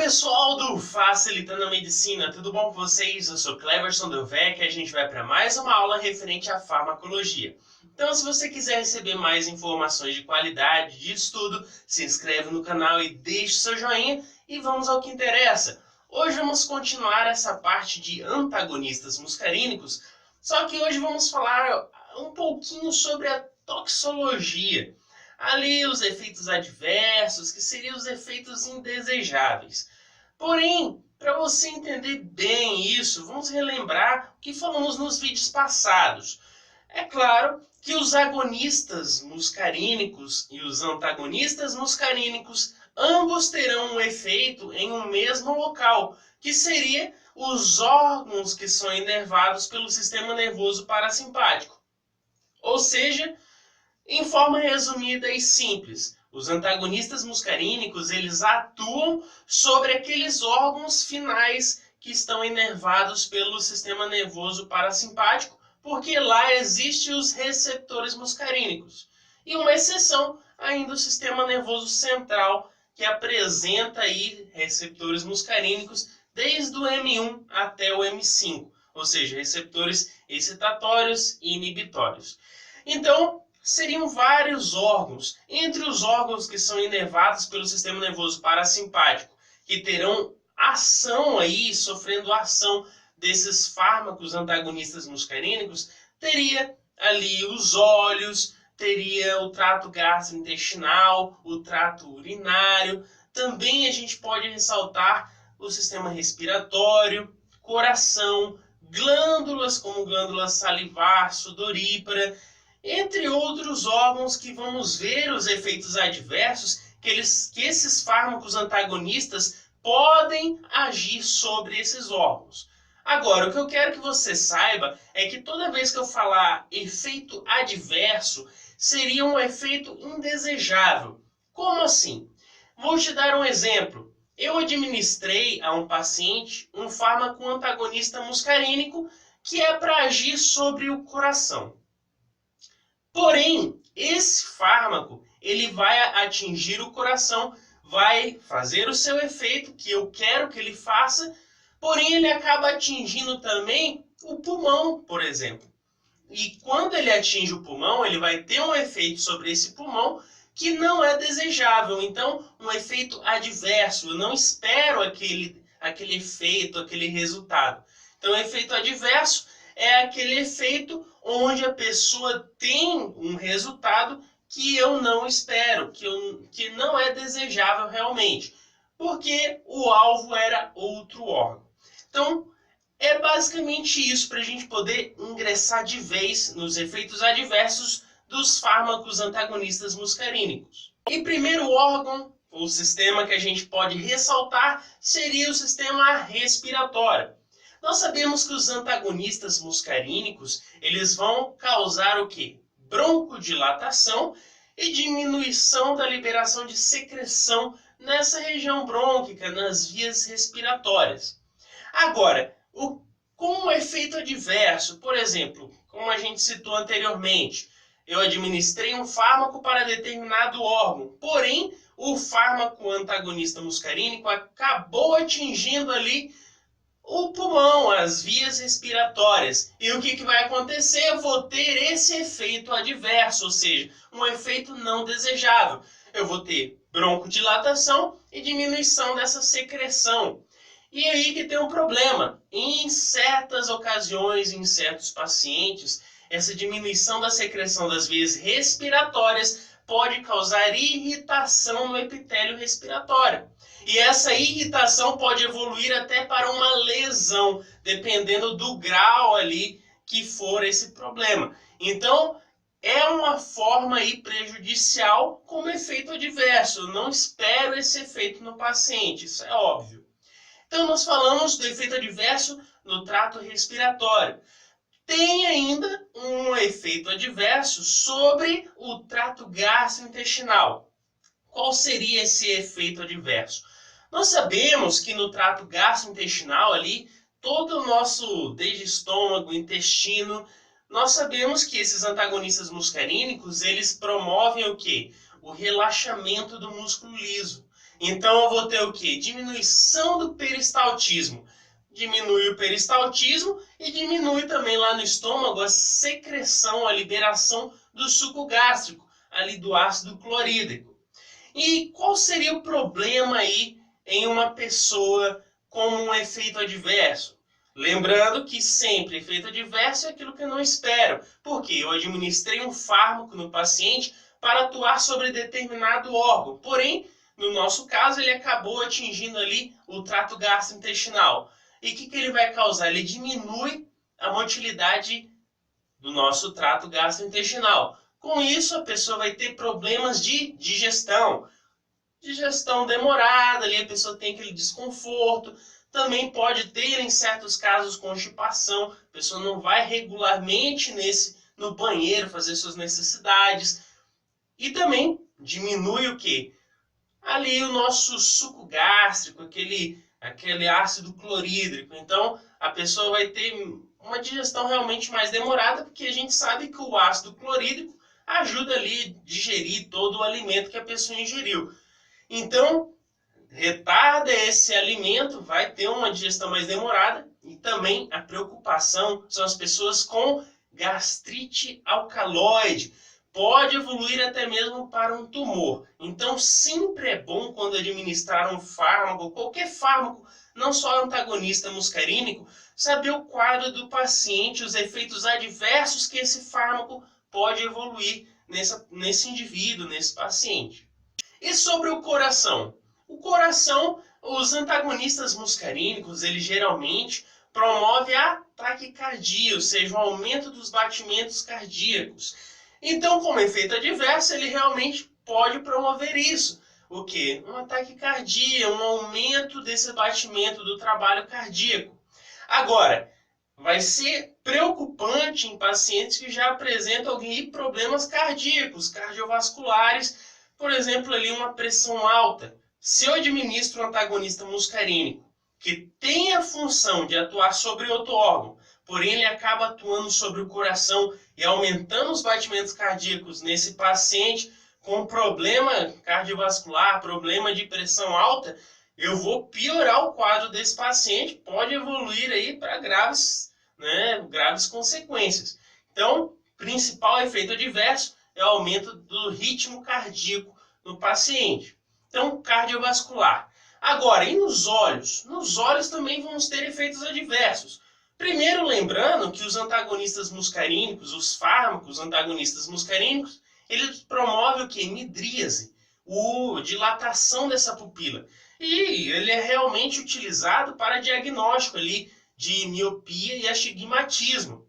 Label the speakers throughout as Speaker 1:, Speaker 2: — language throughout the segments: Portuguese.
Speaker 1: pessoal do Facilitando a Medicina, tudo bom com vocês? Eu sou Cleverson Delvecq e a gente vai para mais uma aula referente à farmacologia. Então, se você quiser receber mais informações de qualidade, de estudo, se inscreve no canal e deixe seu joinha e vamos ao que interessa. Hoje vamos continuar essa parte de antagonistas muscarínicos, só que hoje vamos falar um pouquinho sobre a toxologia. Ali os efeitos adversos, que seriam os efeitos indesejáveis. Porém, para você entender bem isso, vamos relembrar o que falamos nos vídeos passados. É claro que os agonistas muscarínicos e os antagonistas muscarínicos ambos terão um efeito em um mesmo local, que seria os órgãos que são inervados pelo sistema nervoso parasimpático. Ou seja, em forma resumida e simples, os antagonistas muscarínicos eles atuam sobre aqueles órgãos finais que estão inervados pelo sistema nervoso parasimpático, porque lá existem os receptores muscarínicos. E uma exceção, ainda o sistema nervoso central, que apresenta aí receptores muscarínicos desde o M1 até o M5, ou seja, receptores excitatórios e inibitórios. Então, seriam vários órgãos, entre os órgãos que são inervados pelo sistema nervoso parasimpático, que terão ação aí, sofrendo ação desses fármacos antagonistas muscarínicos, teria ali os olhos, teria o trato gastrointestinal, o trato urinário, também a gente pode ressaltar o sistema respiratório, coração, glândulas como glândula salivar, sudorípara, entre outros órgãos que vamos ver os efeitos adversos que esses fármacos antagonistas podem agir sobre esses órgãos. Agora, o que eu quero que você saiba é que toda vez que eu falar efeito adverso, seria um efeito indesejável. Como assim? Vou te dar um exemplo. Eu administrei a um paciente um fármaco antagonista muscarínico que é para agir sobre o coração. Porém, esse fármaco ele vai atingir o coração, vai fazer o seu efeito que eu quero que ele faça, porém ele acaba atingindo também o pulmão, por exemplo. E quando ele atinge o pulmão, ele vai ter um efeito sobre esse pulmão que não é desejável. Então, um efeito adverso. Eu não espero aquele efeito, aquele resultado. Então, o efeito adverso é aquele efeito onde a pessoa tem um resultado que eu não espero, que não é desejável realmente, porque o alvo era outro órgão. Então, é basicamente isso para a gente poder ingressar de vez nos efeitos adversos dos fármacos antagonistas muscarínicos. E primeiro órgão, o sistema que a gente pode ressaltar, seria o sistema respiratório. Nós sabemos que os antagonistas muscarínicos, eles vão causar o quê? Broncodilatação e diminuição da liberação de secreção nessa região brônquica, nas vias respiratórias. Agora, com o efeito adverso, por exemplo, como a gente citou anteriormente, eu administrei um fármaco para determinado órgão, porém, o fármaco antagonista muscarínico acabou atingindo ali o pulmão, as vias respiratórias. E o que vai acontecer? Eu vou ter esse efeito adverso, ou seja, um efeito não desejável. Eu vou ter broncodilatação e diminuição dessa secreção. E aí que tem um problema. Em certas ocasiões, em certos pacientes, essa diminuição da secreção das vias respiratórias pode causar irritação no epitélio respiratório. E essa irritação pode evoluir até para uma lesão, dependendo do grau ali que for esse problema. Então, é uma forma aí prejudicial como efeito adverso. Eu não espero esse efeito no paciente, isso é óbvio. Então, nós falamos do efeito adverso no trato respiratório. Tem ainda um efeito adverso sobre o trato gastrointestinal. Qual seria esse efeito adverso? Nós sabemos que no trato gastrointestinal ali, todo o nosso, desde estômago, intestino, nós sabemos que esses antagonistas muscarínicos, eles promovem o quê? O relaxamento do músculo liso. Então eu vou ter o quê? Diminuição do peristaltismo. Diminui o peristaltismo e diminui também lá no estômago a secreção, a liberação do suco gástrico, ali do ácido clorídrico. E qual seria o problema aí em uma pessoa com um efeito adverso? Lembrando que sempre efeito adverso é aquilo que eu não espero. Porque eu administrei um fármaco no paciente para atuar sobre determinado órgão. Porém, no nosso caso, ele acabou atingindo ali o trato gastrointestinal. E o que ele vai causar? Ele diminui a motilidade do nosso trato gastrointestinal. Com isso, a pessoa vai ter problemas de digestão. Digestão demorada, ali a pessoa tem aquele desconforto. Também pode ter, em certos casos, constipação. A pessoa não vai regularmente no banheiro fazer suas necessidades. E também diminui o quê? Ali o nosso suco gástrico, aquele ácido clorídrico. Então, a pessoa vai ter uma digestão realmente mais demorada, porque a gente sabe que o ácido clorídrico ajuda ali a digerir todo o alimento que a pessoa ingeriu. Então, retarda esse alimento, vai ter uma digestão mais demorada. E também a preocupação são as pessoas com gastrite alcaloide. Pode evoluir até mesmo para um tumor. Então, sempre é bom quando administrar um fármaco, qualquer fármaco, não só antagonista muscarínico, saber o quadro do paciente, os efeitos adversos que esse fármaco pode evoluir nesse indivíduo, nesse paciente. E sobre o coração? O coração, os antagonistas muscarínicos, eles geralmente promovem a taquicardia, ou seja, o aumento dos batimentos cardíacos. Então, como efeito adverso, ele realmente pode promover isso. O quê? Uma taquicardia, um aumento desse batimento do trabalho cardíaco. Agora, vai ser preocupante em pacientes que já apresentam alguns problemas cardíacos, cardiovasculares, por exemplo, ali uma pressão alta. Se eu administro um antagonista muscarínico que tem a função de atuar sobre outro órgão, porém ele acaba atuando sobre o coração e aumentando os batimentos cardíacos nesse paciente com problema cardiovascular, problema de pressão alta, eu vou piorar o quadro desse paciente, pode evoluir aí para graves consequências. Então, principal efeito adverso é o aumento do ritmo cardíaco no paciente. Então, cardiovascular. Agora, e nos olhos? Nos olhos também vamos ter efeitos adversos. Primeiro, lembrando que os antagonistas muscarínicos, os fármacos antagonistas muscarínicos, eles promovem o quê? Midríase, a dilatação dessa pupila. E ele é realmente utilizado para diagnóstico ali de miopia e astigmatismo.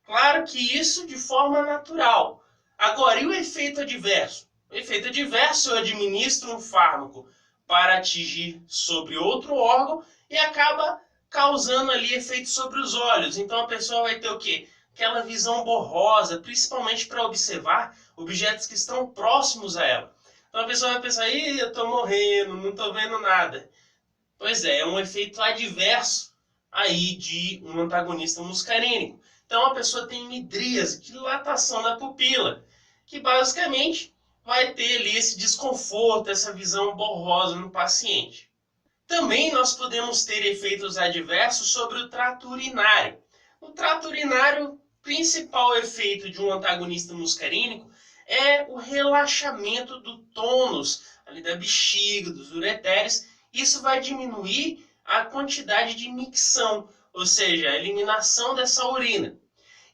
Speaker 1: Claro que isso de forma natural. Agora, e o efeito adverso? O efeito adverso, eu administro um fármaco para atingir sobre outro órgão e acaba causando ali efeito sobre os olhos. Então a pessoa vai ter o quê? Aquela visão borrosa, principalmente para observar objetos que estão próximos a ela. Então a pessoa vai pensar, ih, eu estou morrendo, não estou vendo nada. Pois é um efeito adverso aí de um antagonista muscarínico. Então a pessoa tem midríase, dilatação da pupila, que basicamente vai ter ali esse desconforto, essa visão borrosa no paciente. Também nós podemos ter efeitos adversos sobre o trato urinário. O trato urinário, principal efeito de um antagonista muscarínico é o relaxamento do tônus ali da bexiga, dos ureteres. Isso vai diminuir a quantidade de micção, ou seja, a eliminação dessa urina.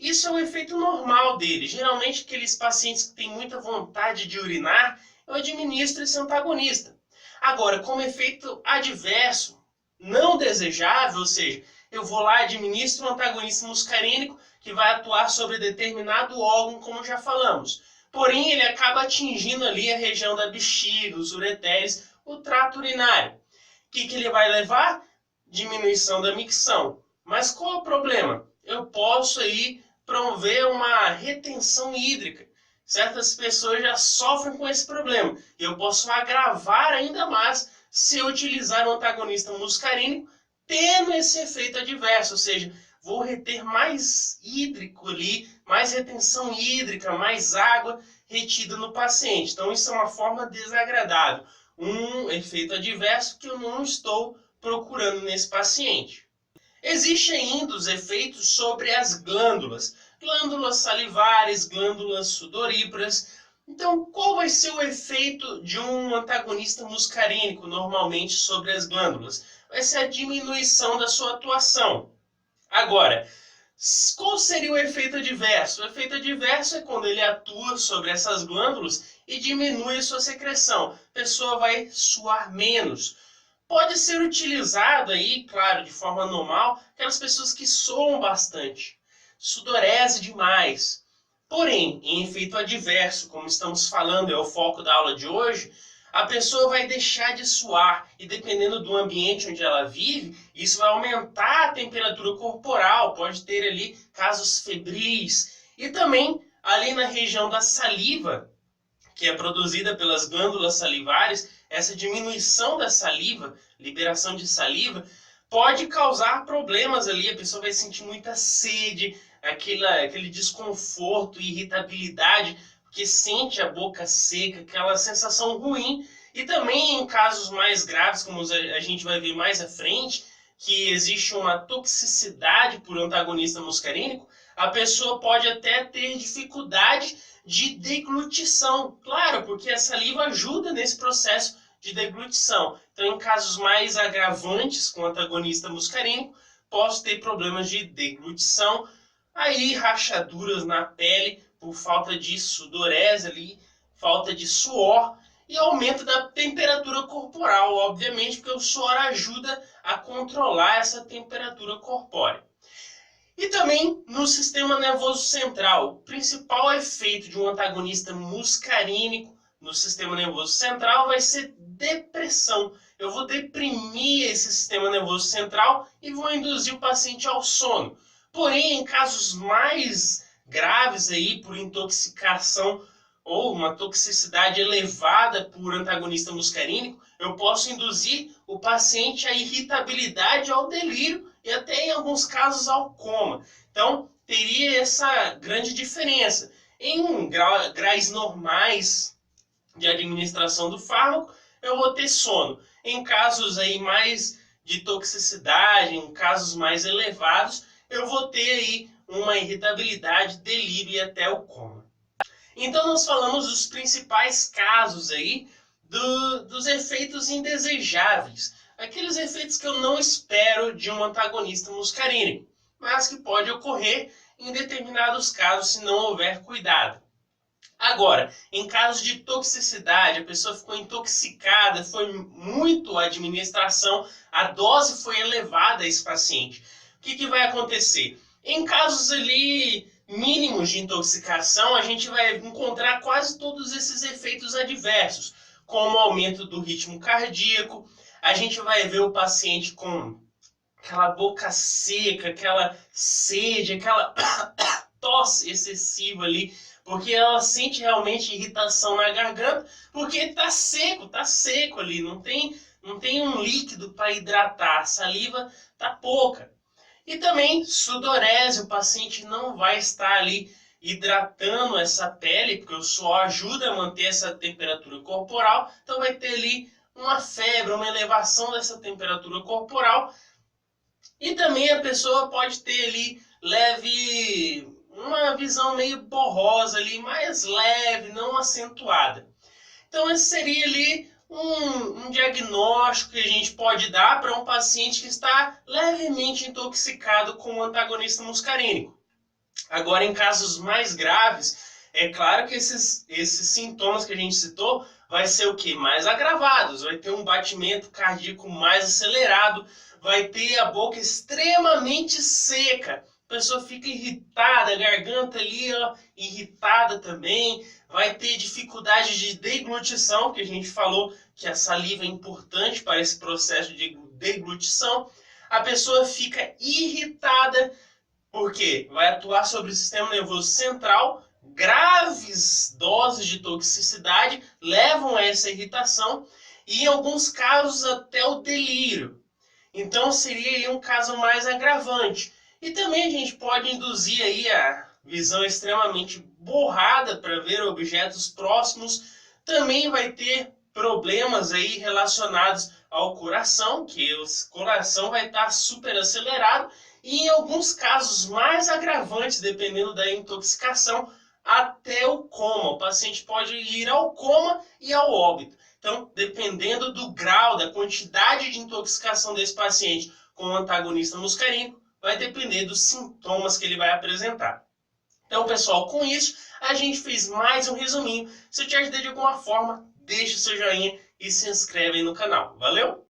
Speaker 1: Isso é o efeito normal dele. Geralmente, aqueles pacientes que têm muita vontade de urinar, eu administro esse antagonista. Agora, como efeito adverso, não desejável, ou seja, eu vou lá e administro um antagonista muscarínico que vai atuar sobre determinado órgão, como já falamos. Porém, ele acaba atingindo ali a região da bexiga, os ureteres, o trato urinário. O que ele vai levar? Diminuição da micção. Mas qual é o problema? Eu posso aí promover uma retenção hídrica. Certas pessoas já sofrem com esse problema. E eu posso agravar ainda mais se eu utilizar um antagonista muscarínico tendo esse efeito adverso. Ou seja, vou reter mais hídrico ali, mais retenção hídrica, mais água retida no paciente. Então isso é uma forma desagradável. um efeito adverso que eu não estou procurando nesse paciente. Existem ainda os efeitos sobre as glândulas salivares, glândulas sudoríparas. Então, qual vai ser o efeito de um antagonista muscarínico normalmente sobre as glândulas? Vai ser a diminuição da sua atuação. Agora, qual seria o efeito adverso? O efeito adverso é quando ele atua sobre essas glândulas e diminui a sua secreção. A pessoa vai suar menos. Pode ser utilizado aí, claro, de forma normal, aquelas pessoas que suam bastante, sudorese demais. Porém, em efeito adverso, como estamos falando, é o foco da aula de hoje, a pessoa vai deixar de suar e dependendo do ambiente onde ela vive, isso vai aumentar a temperatura corporal, pode ter ali casos febris. E também ali na região da saliva, que é produzida pelas glândulas salivares, essa diminuição da saliva, liberação de saliva, pode causar problemas ali, a pessoa vai sentir muita sede, aquele desconforto, irritabilidade, porque sente a boca seca, aquela sensação ruim. E também em casos mais graves, como a gente vai ver mais à frente, que existe uma toxicidade por antagonista muscarínico, a pessoa pode até ter dificuldade de deglutição. Claro, porque a saliva ajuda nesse processo de deglutição. Então, em casos mais agravantes com antagonista muscarínico, posso ter problemas de deglutição, aí rachaduras na pele por falta de sudorese ali, falta de suor e aumento da temperatura corporal, obviamente, porque o suor ajuda a controlar essa temperatura corpórea. E também no sistema nervoso central, o principal efeito de um antagonista muscarínico no sistema nervoso central vai ser depressão. Eu vou deprimir esse sistema nervoso central e vou induzir o paciente ao sono. Porém, em casos mais graves aí por intoxicação ou uma toxicidade elevada por antagonista muscarínico, eu posso induzir o paciente à irritabilidade, ao delírio e até em alguns casos ao coma. Então, teria essa grande diferença. Em graus normais de administração do fármaco, eu vou ter sono. Em casos aí mais de toxicidade, em casos mais elevados, eu vou ter aí uma irritabilidade, delírio e até o coma. Então, nós falamos dos principais casos aí dos efeitos indesejáveis. Aqueles efeitos que eu não espero de um antagonista muscarínico, mas que pode ocorrer em determinados casos se não houver cuidado. Agora, em casos de toxicidade, a pessoa ficou intoxicada, foi muito a administração, a dose foi elevada a esse paciente. O que vai acontecer? Em casos ali mínimos de intoxicação, a gente vai encontrar quase todos esses efeitos adversos, como o aumento do ritmo cardíaco, a gente vai ver o paciente com aquela boca seca, aquela sede, aquela tosse excessiva ali, porque ela sente realmente irritação na garganta, porque está seco ali, não tem um líquido para hidratar, a saliva está pouca. E também sudorese, o paciente não vai estar ali hidratando essa pele, porque o suor ajuda a manter essa temperatura corporal, então vai ter ali uma febre, uma elevação dessa temperatura corporal. E também a pessoa pode ter ali uma visão meio borrosa ali, mais leve, não acentuada. Então esse seria ali um diagnóstico que a gente pode dar para um paciente que está levemente intoxicado com um antagonista muscarínico. Agora, em casos mais graves, é claro que esses sintomas que a gente citou vai ser o quê? Mais agravados, vai ter um batimento cardíaco mais acelerado, vai ter a boca extremamente seca, a pessoa fica irritada, a garganta ali ó, irritada também, vai ter dificuldade de deglutição, que a gente falou que a saliva é importante para esse processo de deglutição, a pessoa fica irritada, porque vai atuar sobre o sistema nervoso central, graves doses de toxicidade levam a essa irritação e em alguns casos até o delírio. Então seria aí um caso mais agravante. E também a gente pode induzir aí a visão extremamente borrada para ver objetos próximos. Também vai ter problemas aí relacionados ao coração, que o coração vai estar super acelerado, e em alguns casos mais agravantes, dependendo da intoxicação, até o coma. O paciente pode ir ao coma e ao óbito. Então, dependendo do grau, da quantidade de intoxicação desse paciente com o antagonista muscarínico, vai depender dos sintomas que ele vai apresentar. Então, pessoal, com isso, a gente fez mais um resuminho. Se eu te ajudei de alguma forma, deixa o seu joinha e se inscreve aí no canal. Valeu?